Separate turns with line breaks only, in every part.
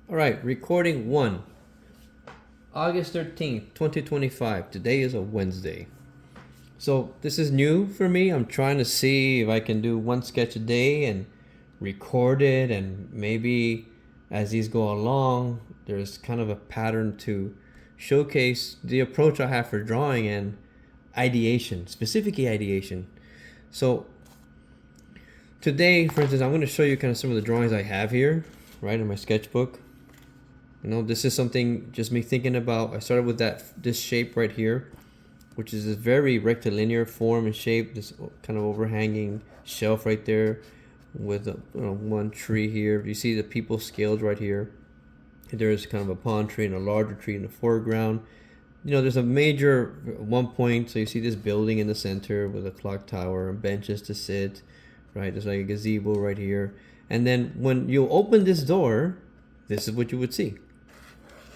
All right, recording one, August 13th, 2025. Today is a Wednesday. So, this is new for me. I'm trying to see if I can do one sketch a day and record it, and maybe as these go along, there's kind of a pattern to showcase the approach I have for drawing and ideation, specifically ideation. So, today, for instance, I'm going to show you kind of some of the drawings I have here, right, in my sketchbook. This is something just me thinking about. I started with this shape right here, which is this very rectilinear form and shape. This kind of overhanging shelf right there, with one tree here. You see the people scaled right here. There's kind of a palm tree and a larger tree in the foreground. There's a major one point. So you see this building in the center with a clock tower and benches to sit. Right, there's like a gazebo right here. And then when you open this door, this is what you would see.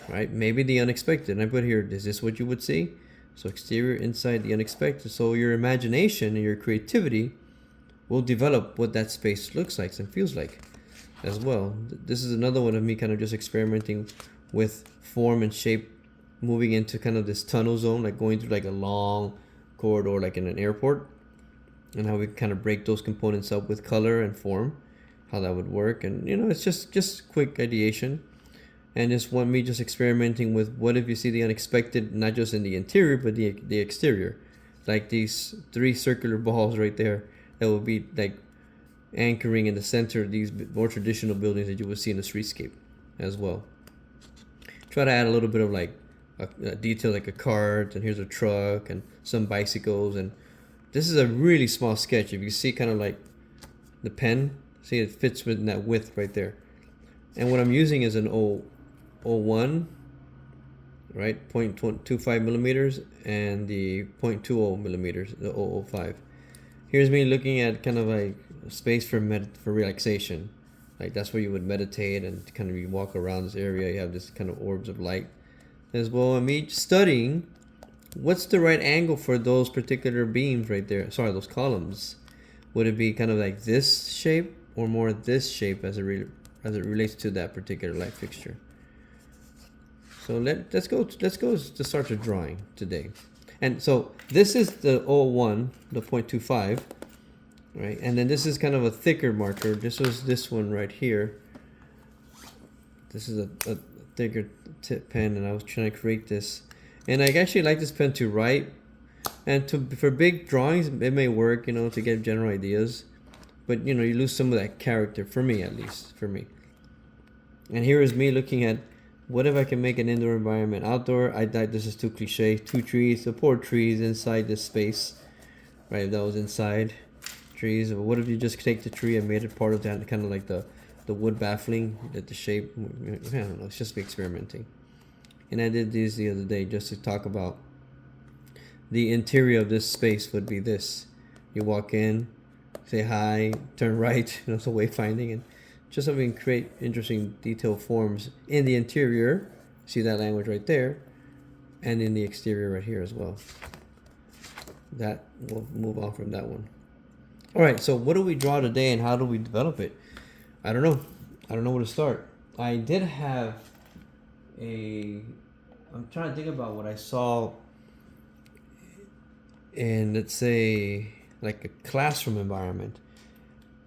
Right? Maybe the unexpected. And I put here, is this what you would see? So exterior, inside, the unexpected. So your imagination and your creativity will develop what that space looks like and feels like as well. This is another one of me kind of just experimenting with form and shape, moving into kind of this tunnel zone, like going through like a long corridor, like in an airport, and how we kind of break those components up with color and form, how that would work. And it's just quick ideation. And just want me just experimenting with what if you see the unexpected, not just in the interior, but the exterior. Like these three circular balls right there that will be like anchoring in the center of these more traditional buildings that you would see in the streetscape as well. Try to add a little bit of like a detail, like a cart, and here's a truck and some bicycles. And this is a really small sketch. If you see kind of like the pen, see it fits within that width right there. And what I'm using is an 01, right, 0.25 millimeters, and the 0.20 millimeters, the 005. Here's me looking at kind of like a space for relaxation. Like that's where you would meditate and kind of you walk around this area. You have this kind of orbs of light as well. And me studying what's the right angle for those particular beams right there. Sorry, those columns. Would it be kind of like this shape or more this shape as it relates to that particular light fixture? So let's go to start the drawing today. And so this is the 01, the 0.25, right? And then this is kind of a thicker marker. This was this one right here. This is a thicker tip pen, and I was trying to create this. And I actually like this pen to write, and for big drawings it may work, to get general ideas. But you lose some of that character, for me at least, for me. And here is me looking at what if I can make an indoor environment. Outdoor, I thought this is too cliche. 2 trees, support trees inside this space. Right, if that was inside trees. What if you just take the tree and made it part of that, kind of like the wood baffling, that the shape, I don't know, it's just me experimenting. And I did these the other day just to talk about the interior of this space would be this. You walk in, say hi, turn right, so wayfinding, and just so we can create interesting detailed forms in the interior. See that language right there, and in the exterior right here as well. That we'll move on from that one. All right, so what do we draw today and how do we develop it? I don't know where to start. I did have I'm trying to think about what I saw in, let's say, like a classroom environment.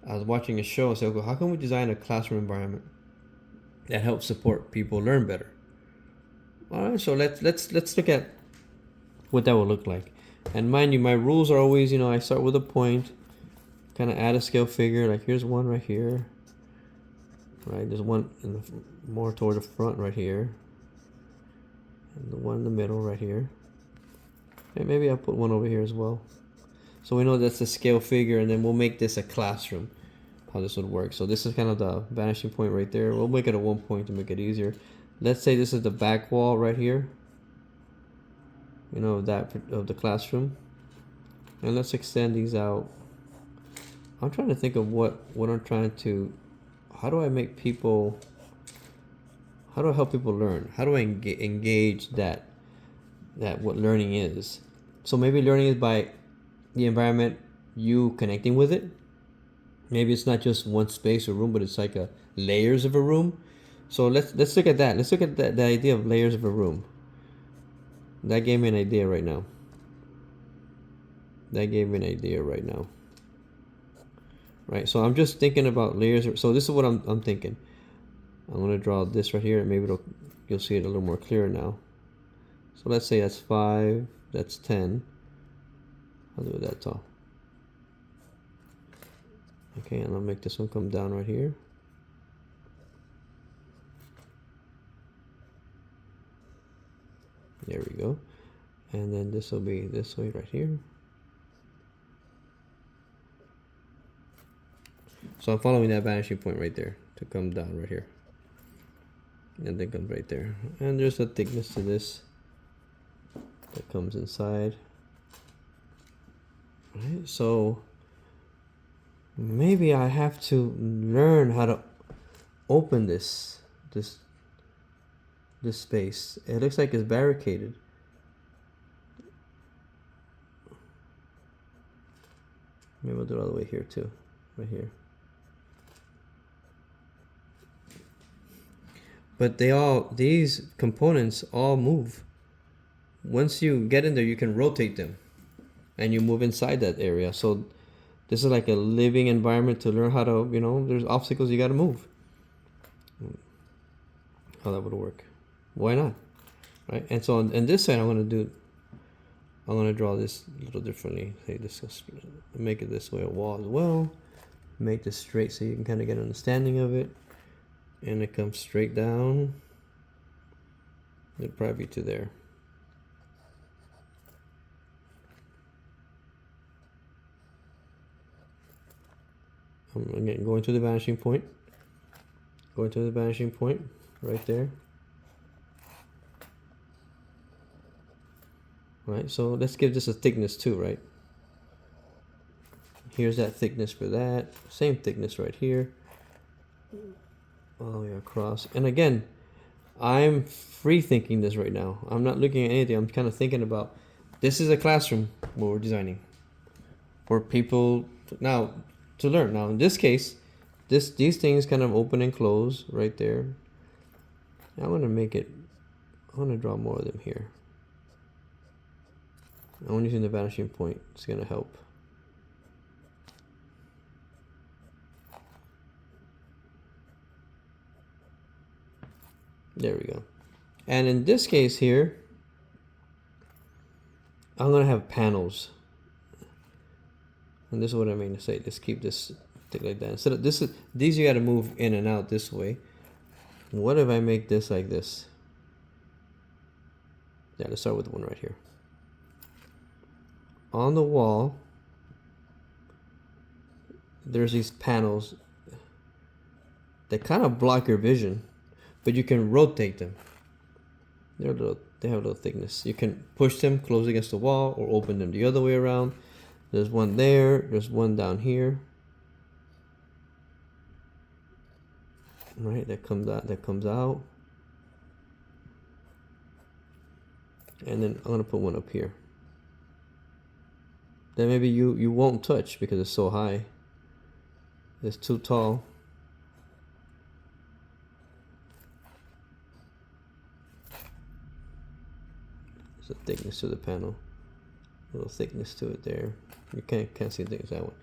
I was watching a show and said, okay, how can we design a classroom environment that helps support people learn better? All right, so let's look at what that would look like. And mind you, my rules are always, I start with a point, kind of add a scale figure. Like here's one right here, right? There's one more toward the front right here, and the one in the middle right here. And maybe I'll put one over here as well. So we know that's a scale figure, and then we'll make this a classroom, how this would work. So this is kind of the vanishing point right there. We'll make it a 1 point to make it easier. Let's say this is the back wall right here, of the classroom. And let's extend these out. I'm trying to think of what I'm trying to, how do I help people learn? How do I engage that what learning is? So maybe learning is by the environment, you connecting with it. Maybe it's not just one space or room, but it's like layers of a room. So let's look at that. Let's look at the idea of layers of a room. That gave me an idea right now. That gave me an idea right now. Right, so I'm just thinking about layers. So this is what I'm thinking. I'm gonna draw this right here, and maybe you'll see it a little more clear now. So let's say that's 5, that's 10. I'll do it that tall. Okay, and I'll make this one come down right here. There we go. And then this will be this way right here. So I'm following that vanishing point right there to come down right here. And then comes right there. And there's a thickness to this that comes inside. Right, so maybe I have to learn how to open this space. It looks like it's barricaded. Maybe we'll do it all the way here too, right here. But these components all move. Once you get in there, you can rotate them and you move inside that area. So this is like a living environment to learn how to, there's obstacles you got to move. How that would work. Why not? Right? And so on this side, I'm going to draw this a little differently. Say this, make it this way a wall as well. Make this straight so you can kind of get an understanding of it. And it comes straight down. It'll probably be to there. I'm again going to the vanishing point. Going to the vanishing point right there. Right, so let's give this a thickness too, right? Here's that thickness for that. Same thickness right here. All the way across. And again, I'm free thinking this right now. I'm not looking at anything. I'm kind of thinking about, this is a classroom what we're designing for people to learn. Now in this case, these things kind of open and close right there. I want to draw more of them here. I'm using the vanishing point. It's going to help. There we go. And in this case here, I'm going to have panels. And this is what I mean to say. Let's keep this thick like that. Instead of these you got to move in and out this way. What if I make this like this? Yeah, let's start with the one right here. On the wall, there's these panels that kind of block your vision, but you can rotate them. They have a little thickness. You can push them close against the wall or open them the other way around. There's one there. There's one down here. Right, that comes out. And then I'm gonna put one up here. Then maybe you won't touch because it's so high. It's too tall. There's a thickness to the panel. A little thickness to it there. You can't see the thickness that one.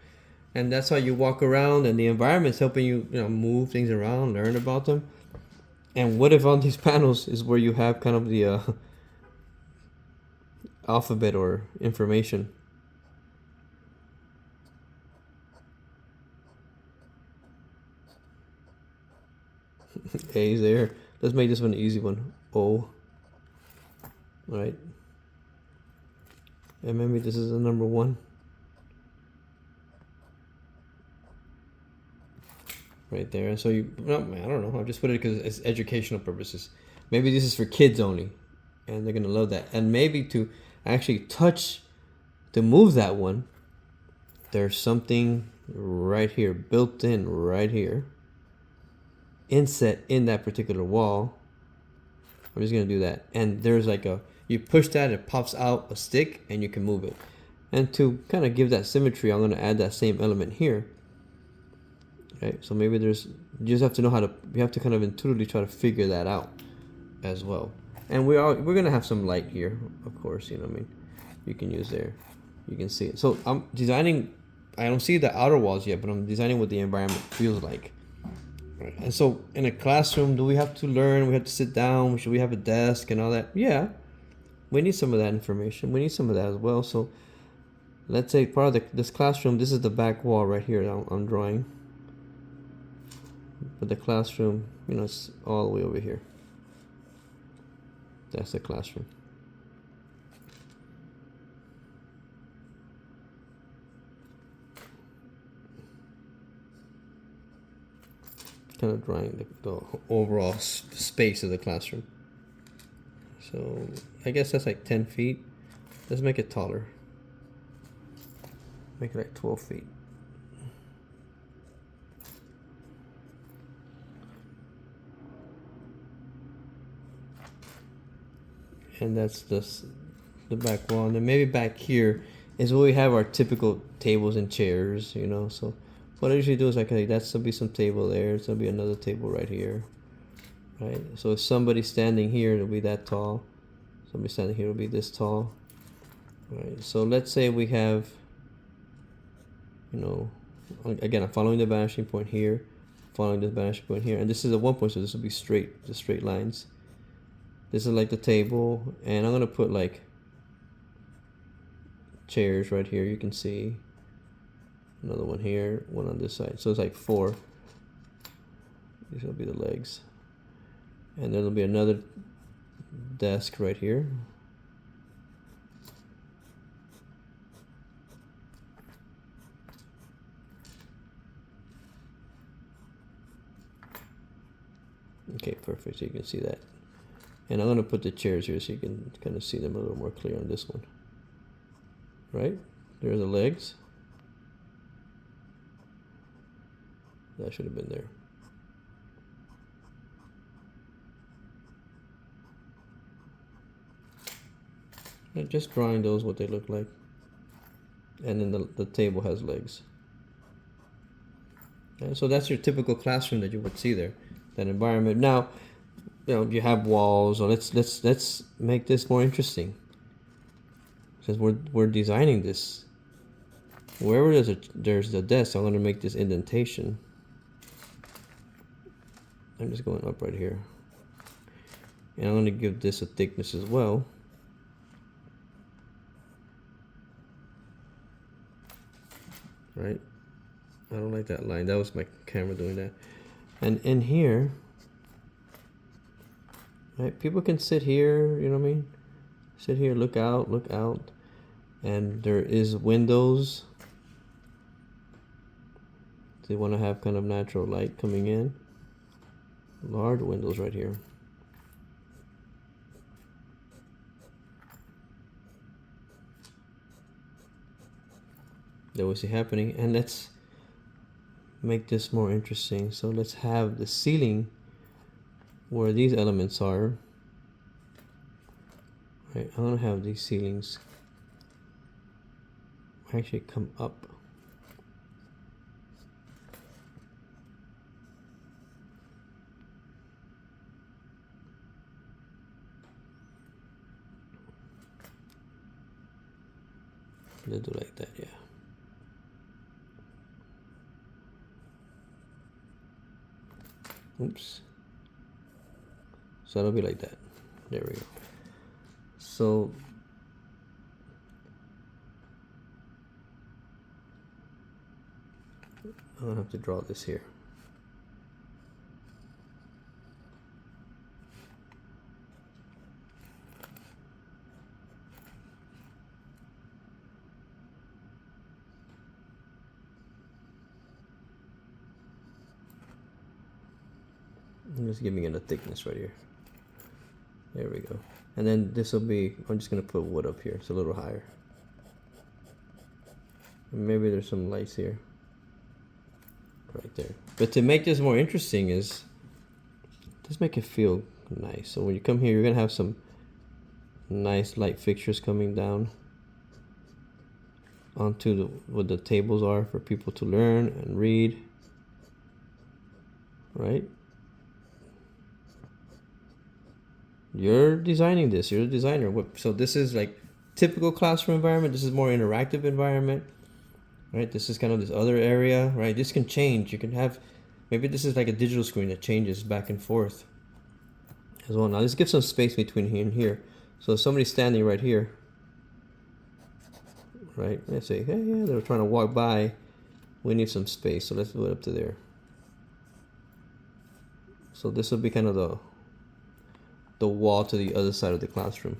And that's how you walk around, and the environment's helping you, move things around, learn about them. And what if on these panels is where you have kind of the alphabet or information? A's there. Let's make this one an easy one. O. Right. And maybe this is a number 1. Right there. And so I don't know. I just put it because it's educational purposes. Maybe this is for kids only, and they're gonna love that. And maybe to actually to move that one, there's something right here, built in right here, inset in that particular wall. I'm just gonna do that, and there's like you push that, it pops out a stick, and you can move it. And to kind of give that symmetry, I'm gonna add that same element here. right? So maybe there's, you just have to know how to, you have to kind of intuitively try to figure that out as well. And we're gonna have some light here, of course, you know what I mean? You can use there, you can see it. So I'm designing, I don't see the outer walls yet, but I'm designing what the environment feels like. Right. And so in a classroom, do we have to learn? We have to sit down? Should we have a desk and all that? Yeah, we need some of that information. We need some of that as well. So let's say part of this classroom, this is the back wall right here that I'm drawing. But the classroom, you know, it's all the way over here. That's the classroom. Kind of drawing the overall space of the classroom. So I guess that's like 10 feet. Let's make it taller. Make it like 12 feet. And that's just the back wall. And then maybe back here is where we have our typical tables and chairs, you know. So what I usually do is like, that's gonna be some table there. It's gonna be another table right here, right? So if somebody's standing here, it'll be that tall. Somebody standing here will be this tall, right? So let's say we have, you know, again, I'm following the vanishing point here, following this vanishing point here, and this is a 1 point, so this will be straight, just straight lines. This is like the table, and I'm gonna put like chairs right here. You can see another one here, one on this side. So it's like 4. These will be the legs, and there'll be another desk right here. Okay, perfect. So you can see that. And I'm gonna put the chairs here so you can kind of see them a little more clear on this one. Right? There are the legs. That should have been there. And just drawing those, what they look like. And then the table has legs. Okay, so that's your typical classroom that you would see there, that environment. Now, you know, you have walls, or let's make this more interesting. Since we're designing this, wherever there's a desk, I'm going to make this indentation. I'm just going up right here, and I'm going to give this a thickness as well. Right? I don't like that line. That was my camera doing that. And in here, right? People can sit here. You know what I mean? Sit here, look out, and there is windows. They want to have kind of natural light coming in. Large windows right here. That we see happening, and let's make this more interesting. So let's have the ceiling where these elements are. Right, I'm gonna have these ceilings actually come up. Let's do like that, yeah. Oops. So that'll be like that. There we go. So I don't have to draw this here. I'm just giving it a thickness right here. There we go. And then this will be, I'm just gonna put wood up here. It's a little higher. And maybe there's some lights here. Right there. But to make this more interesting is, just make it feel nice. So when you come here, you're gonna have some nice light fixtures coming down onto what the tables are for people to learn and read. right? You're designing this. You're the designer. So this is like typical classroom environment. This is more interactive environment, right? This is kind of this other area, right? This can change. You can have, maybe this is like a digital screen that changes back and forth as well. Now let's give some space between here and here. So if somebody's standing right here, right? Let's say, hey, yeah, they're trying to walk by. We need some space, so let's do it up to there. So this will be kind of the wall to the other side of the classroom.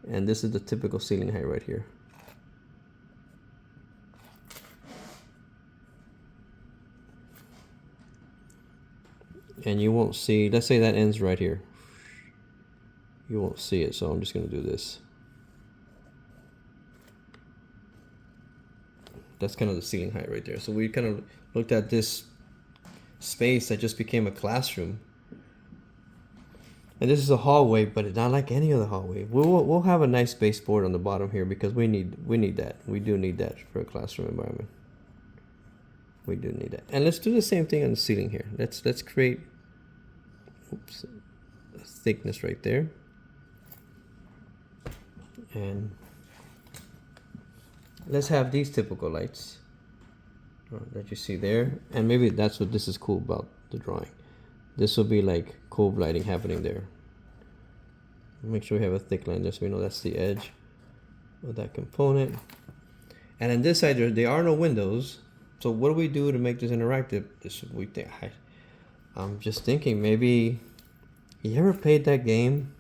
And this is the typical ceiling height right here. And you won't see, let's say that ends right here. You won't see it, so I'm just gonna do this. That's kind of the ceiling height right there. So we kind of looked at this space that just became a classroom. And this is a hallway, but it's not like any other hallway. We'll have a nice baseboard on the bottom here because we need that. We do need that for a classroom environment. We do need that. And let's do the same thing on the ceiling here. Let's create a thickness right there. And let's have these typical lights that you see there. And maybe that's what this is cool about the drawing. This will be like cove lighting happening there. Make sure we have a thick line there so we know that's the edge of that component. And on this side, there are no windows. So what do we do to make this interactive? I'm just thinking, maybe you ever played that game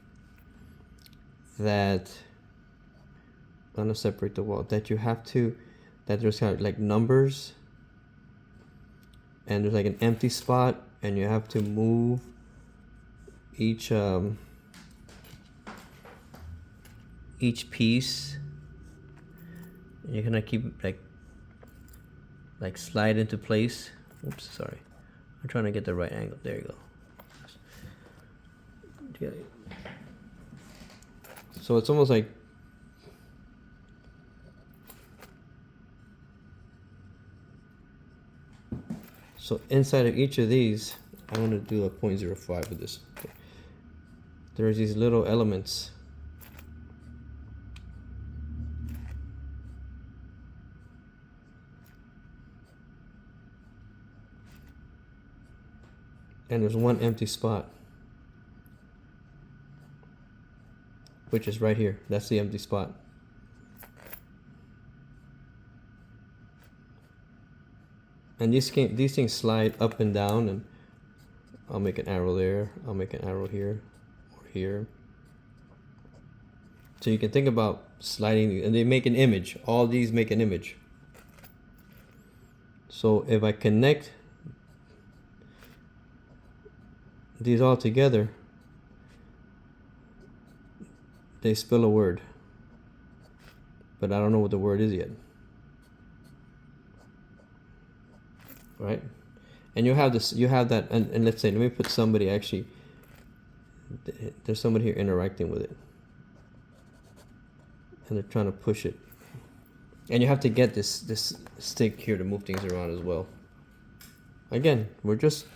that, I'm gonna separate the wall, that you have to, that there's kind of like numbers and there's like an empty spot and you have to move each piece. And you're gonna keep like slide into place. Oops, sorry. I'm trying to get the right angle. There you go. So it's almost like so inside of each of these, I'm going to do a 0.05 with this. Okay. There's these little elements. And there's one empty spot, which is right here. That's the empty spot. And these things slide up and down, and I'll make an arrow there. I'll make an arrow here or here. So you can think about sliding, and they make an image. All these make an image. So if I connect these all together, they spell a word, but I don't know what the word is yet. Right? And you have this, you have that, and let's say, let me put somebody actually, there's somebody here interacting with it. And they're trying to push it. And you have to get this stick here to move things around as well. Again, we're just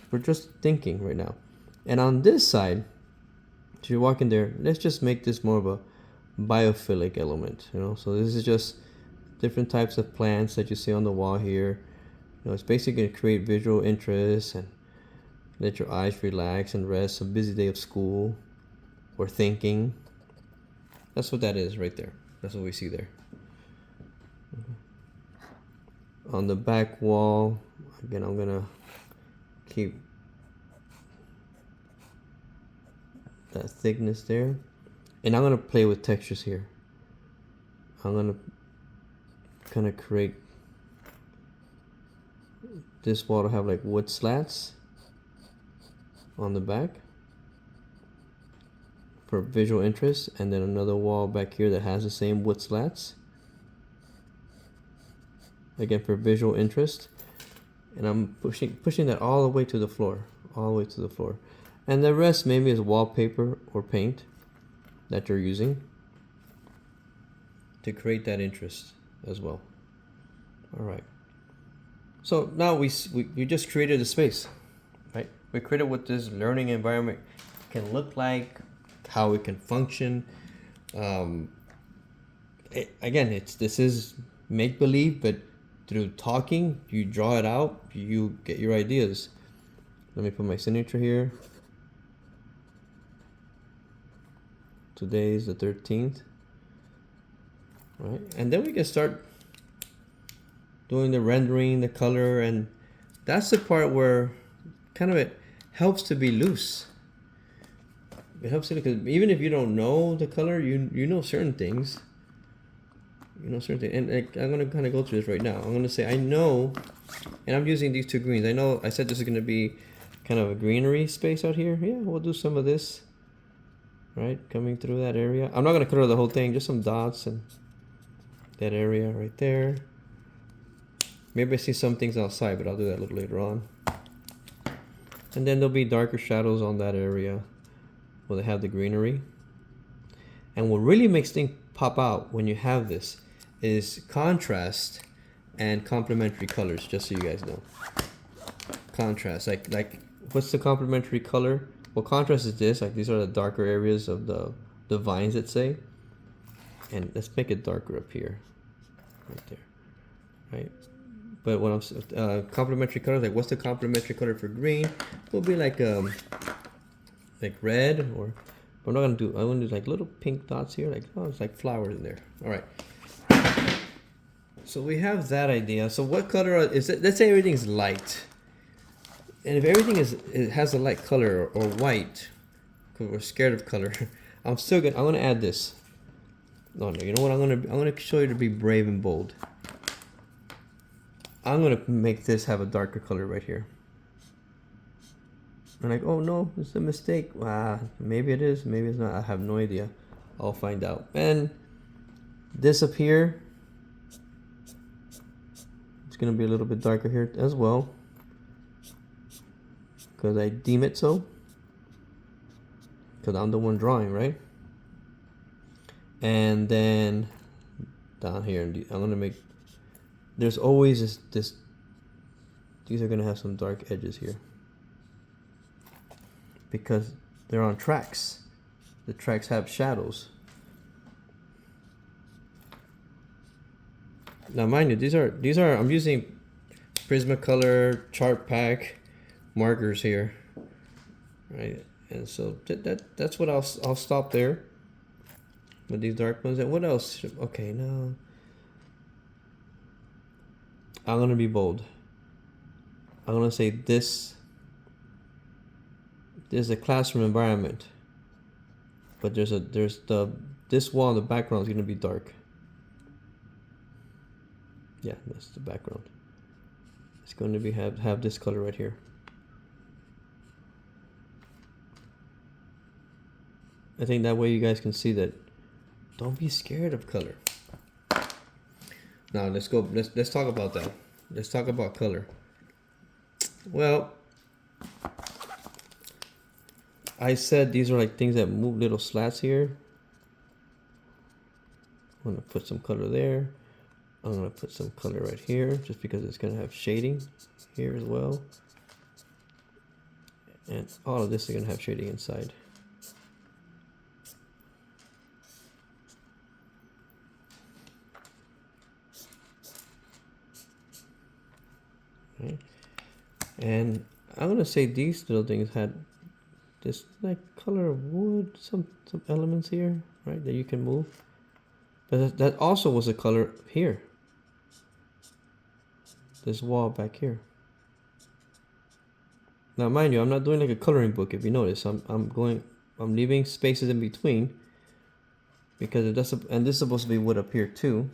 thinking right now. And on this side, so you're walking there, let's just make this more of a biophilic element, you know. So this is just different types of plants that you see on the wall here. You know, it's basically to create visual interest and let your eyes relax and rest. A busy day of school or thinking. That's what that is right there. That's what we see there. On the back wall, again, I'm gonna keep that thickness there, and I'm gonna play with textures here. I'm gonna kind of create this wall to have like wood slats on the back for visual interest, and then another wall back here that has the same wood slats, again for visual interest. And I'm pushing that all the way to the floor, and the rest maybe is wallpaper or paint that you're using to create that interest as well. All right. So now we just created a space. We created what this learning environment can look like, how it can function. Again, this is make believe, but through talking, you draw it out, you get your ideas. Let me put my signature here. Today is the 13th, right? And then we can start doing the rendering, the color, and that's the part where kind of it helps to be loose. It helps to, because even if you don't know the color, you know certain things. You know certain things, and I'm gonna kind of go through this right now. I'm gonna say I know, and I'm using these two greens. I know I said this is gonna be kind of a greenery space out here. Yeah, we'll do some of this. Right, coming through that area. I'm not gonna color the whole thing, just some dots and that area right there. Maybe I see some things outside, but I'll do that a little later on. And then there'll be darker shadows on that area where they have the greenery. And what really makes things pop out when you have this is contrast and complementary colors, just so you guys know. Contrast, like what's the complementary color? Well, contrast is this, like these are the darker areas of the vines, let's say. And let's make it darker up here, right there, right? But when I'm complementary colors, like what's the complementary color for green? Will be like red, or I'm not gonna do. I want to do like little pink dots here, like oh, it's like flowers in there. All right. So we have that idea. So what color is it? Let's say everything's light. And if everything it has a light color or white, because we're scared of color, I'm gonna add this. No, you know what? I'm gonna show you to be brave and bold. I'm gonna make this have a darker color right here. And like, oh no, it's a mistake. Maybe it is, maybe it's not. I have no idea. I'll find out. And this up here, it's gonna be a little bit darker here as well, because I deem it so. Because I'm the one drawing, right? And then down here, I'm gonna make. There's always this. These are gonna have some dark edges here, because they're on tracks. The tracks have shadows. Now, mind you, these are I'm using Prismacolor chart pack markers here, right? And so that's what I'll stop there with these dark ones. And what else? Okay, now I'm gonna be bold. I'm gonna say this is a classroom environment, but this wall in the background is gonna be dark. Yeah, that's the background. It's going to be have this color right here. I think that way you guys can see that. Don't be scared of color. Now let's talk about that. Let's talk about color. Well, I said these are like things that move, little slats here. I'm gonna put some color there. I'm gonna put some color right here, just because it's gonna have shading here as well. And all of this is gonna have shading inside. Okay. And I'm gonna say these little things had this like color of wood, some elements here, right, that you can move. But that also was a color here. This wall back here. Now, mind you, I'm not doing like a coloring book. If you notice, I'm leaving spaces in between, because this is supposed to be wood up here too,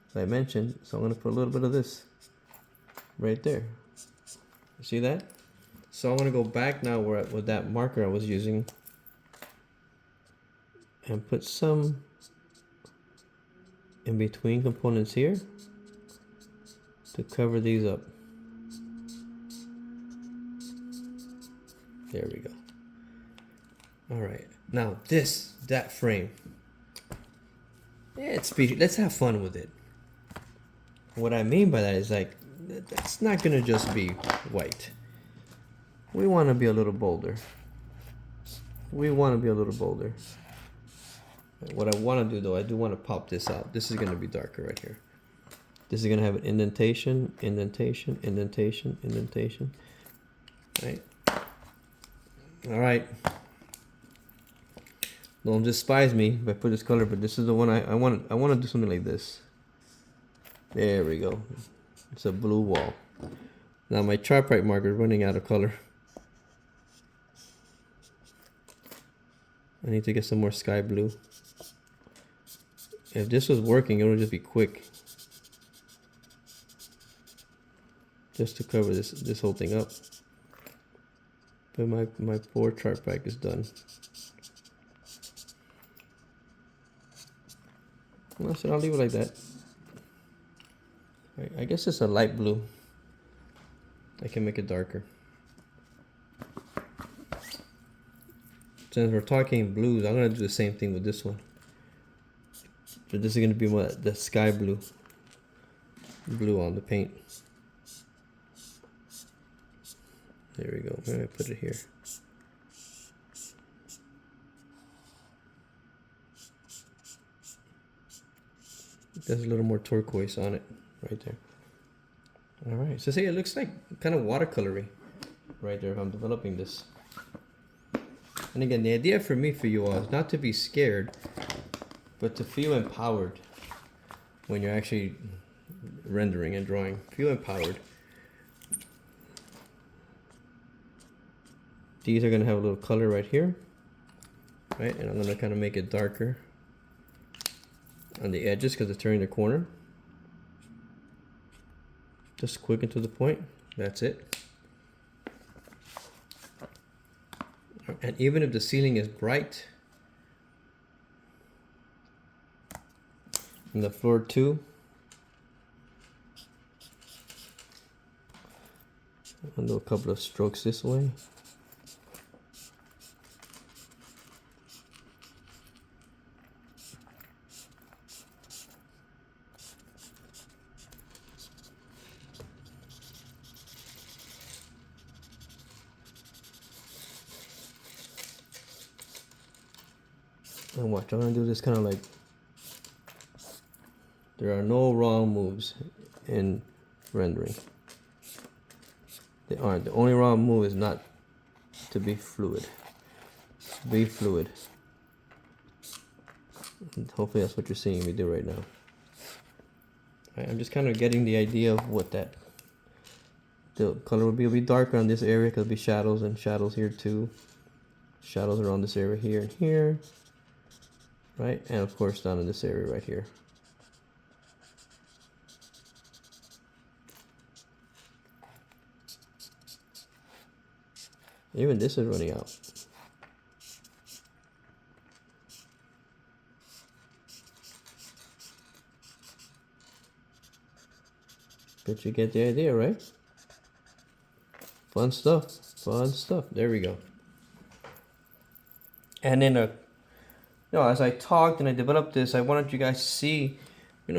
as I mentioned. So I'm gonna put a little bit of this right there. You see that? So I'm gonna go back now with that marker I was using, and put some in between components here to cover these up. There we go. All right, now that frame. Yeah, let's have fun with it. What I mean by that is like, that's not gonna just be white. We want to be a little bolder. We want to be a little bolder. What I want to do though, I do want to pop this out. This is going to be darker right here. This is going to have an indentation, indentation, indentation, indentation. Right? All right. Don't despise me if I put this color, but this is the one I want to do something like this. There we go. It's a blue wall. Now my Sharpite marker is running out of color. I need to get some more sky blue. If this was working, it would just be quick. Just to cover this whole thing up. But my poor Sharpite is done. Well, so I'll leave it like that. I guess it's a light blue. I can make it darker. Since we're talking blues, I'm gonna do the same thing with this one. So this is gonna be what the sky blue on the paint. There we go. I'm gonna put it here. There's a little more turquoise on it, right there. All right. So see, it looks like kind of watercolory, right there. If I'm developing this. And again, the idea for me, for you all, is not to be scared, but to feel empowered when you're actually rendering and drawing. Feel empowered. These are going to have a little color right here, right? And I'm going to kind of make it darker on the edges because it's turning the corner. Just quick and to the point. That's it. And even if the ceiling is bright, and the floor too, I'll do a couple of strokes this way. And watch, I'm gonna do this kind of like, there are no wrong moves in rendering. They aren't. The only wrong move is not to be fluid. Be fluid. And hopefully that's what you're seeing me do right now. Right, I'm just kind of getting the idea of what the color will be. It'll be darker on this area because it'll be shadows and shadows here too. Shadows around this area here and here. Right, and of course down in this area right here. Even this is running out. But you get the idea, right? Fun stuff, fun stuff. There we go. And then as I talked and I developed this, I wanted you guys to see,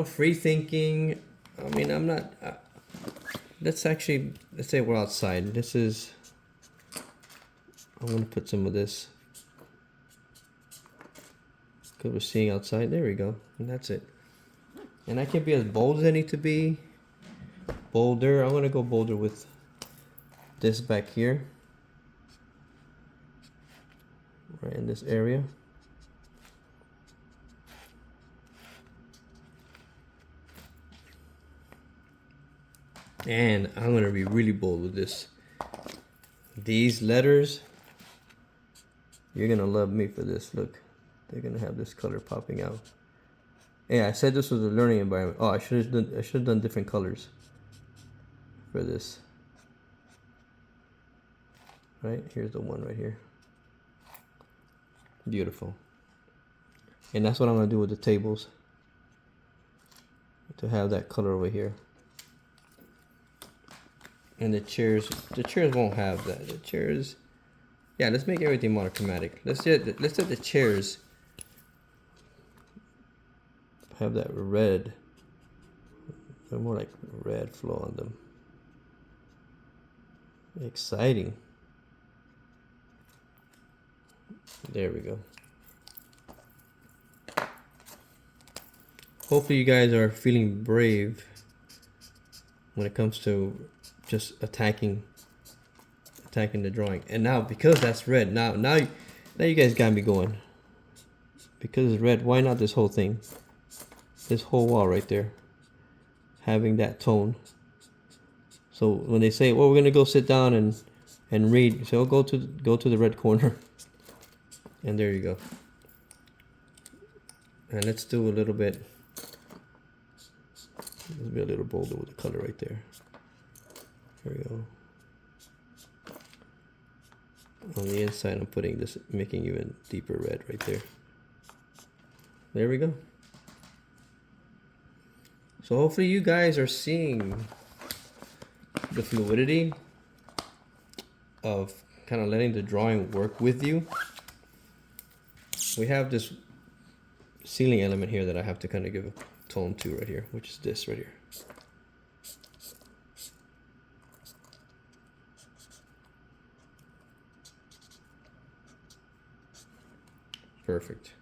free thinking. I mean, I'm not, let's say we're outside. This is, I'm going to put some of this, because we're seeing outside. There we go. And that's it. And I can be as bold as I need to be. Bolder. I'm going to go bolder with this back here. Right in this area. And I'm going to be really bold with this. These letters, you're going to love me for this. Look, they're going to have this color popping out. Yeah, I said this was a learning environment. Oh, I should have done different colors for this. Right, here's the one right here. Beautiful. And that's what I'm going to do with the tables. To have that color over here. And the chairs won't have that. The chairs, yeah, let's make everything monochromatic. Let's let the chairs have that red. They're more like red flow on them. Exciting. There we go. Hopefully you guys are feeling brave when it comes to just attacking the drawing. And now, because that's red, now you guys got me going. Because it's red, why not this whole thing? This whole wall right there, having that tone. So when they say, well, we're gonna go sit down and read, so go to the red corner. And there you go. And let's do a little bit. Let's be a little bolder with the color right there. There we go. On the inside, I'm putting this, making even deeper red right there. There we go. So hopefully you guys are seeing the fluidity of kind of letting the drawing work with you. We have this ceiling element here that I have to kind of give a tone to right here, which is this right here. Perfect.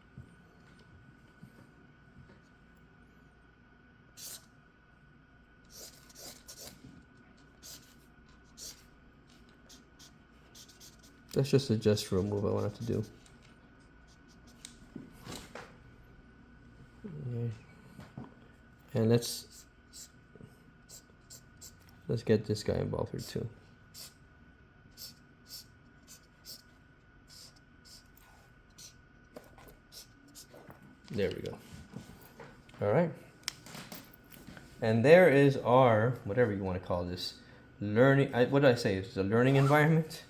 That's just a gesture move I wanted to do. Okay. And let's get this guy involved here too. There we go. All right. And there is our, whatever you want to call this, learning, what did I say? It's a learning environment.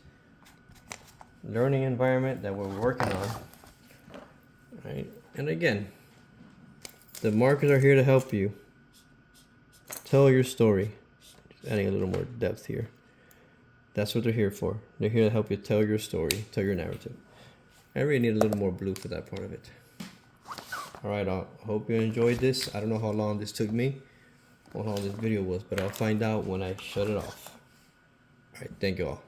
Learning environment that we're working on. Right? And again, the markers are here to help you tell your story. Just adding a little more depth here. That's what they're here for. They're here to help you tell your story, tell your narrative. I really need a little more blue for that part of it. All right, I hope you enjoyed this. I don't know how long this took me, or how long this video was, but I'll find out when I shut it off. All right, thank you all.